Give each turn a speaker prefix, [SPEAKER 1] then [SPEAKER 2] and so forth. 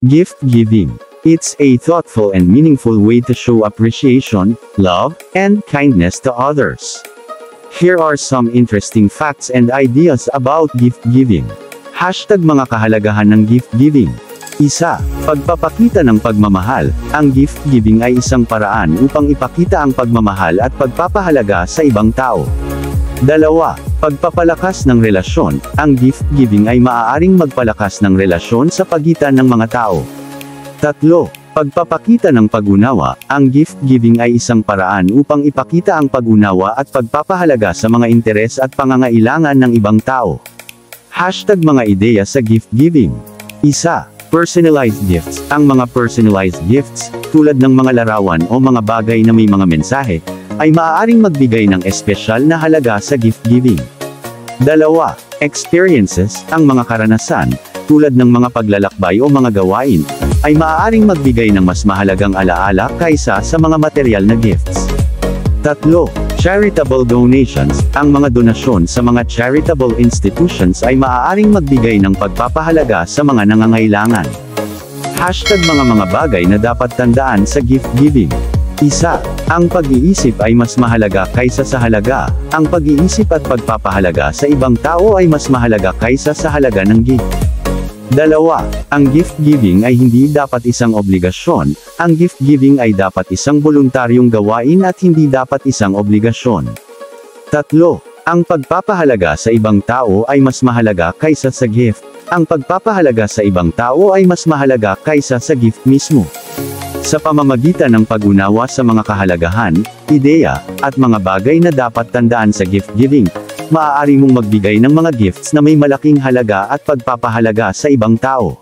[SPEAKER 1] Gift giving. It's a thoughtful and meaningful way to show appreciation, love, and kindness to others. Here are some interesting facts and ideas about gift giving. Hashtag mga kahalagahan ng gift giving. 1. Pagpapakita ng pagmamahal. Ang gift giving ay isang paraan upang ipakita ang pagmamahal at pagpapahalaga sa ibang tao. 2. Pagpapalakas ng relasyon. Ang gift giving ay maaaring magpalakas ng relasyon sa pagitan ng mga tao. 3. Pagpapakita ng pag-unawa. Ang gift giving ay isang paraan upang ipakita ang pag-unawa at pagpapahalaga sa mga interes at pangangailangan ng ibang tao. Hashtag mga ideya sa gift giving. 1. Personalized gifts. Ang mga personalized gifts, tulad ng mga larawan o mga bagay na may mga mensahe, ay maaaring magbigay ng espesyal na halaga sa gift giving. 2. Experiences. Ang mga karanasan, tulad ng mga paglalakbay o mga gawain, ay maaaring magbigay ng mas mahalagang alaala kaysa sa mga material na gifts. 3. Charitable donations. Ang mga donasyon sa mga charitable institutions ay maaaring magbigay ng pagpapahalaga sa mga nangangailangan. Hashtag mga bagay na dapat tandaan sa gift giving. 1. Ang pag-iisip ay mas mahalaga kaysa sa halaga. Ang pag-iisip at pagpapahalaga sa ibang tao ay mas mahalaga kaysa sa halaga ng gift. 2. Ang gift giving ay hindi dapat isang obligasyon. Ang gift giving ay dapat isang voluntaryong gawain at hindi dapat isang obligasyon. 3. Ang pagpapahalaga sa ibang tao ay mas mahalaga kaysa sa gift. Ang pagpapahalaga sa ibang tao ay mas mahalaga kaysa sa gift mismo. Sa pamamagitan ng pag-unawa sa mga kahalagahan, ideya, at mga bagay na dapat tandaan sa gift giving, maaari mong magbigay ng mga gifts na may malaking halaga at pagpapahalaga sa ibang tao.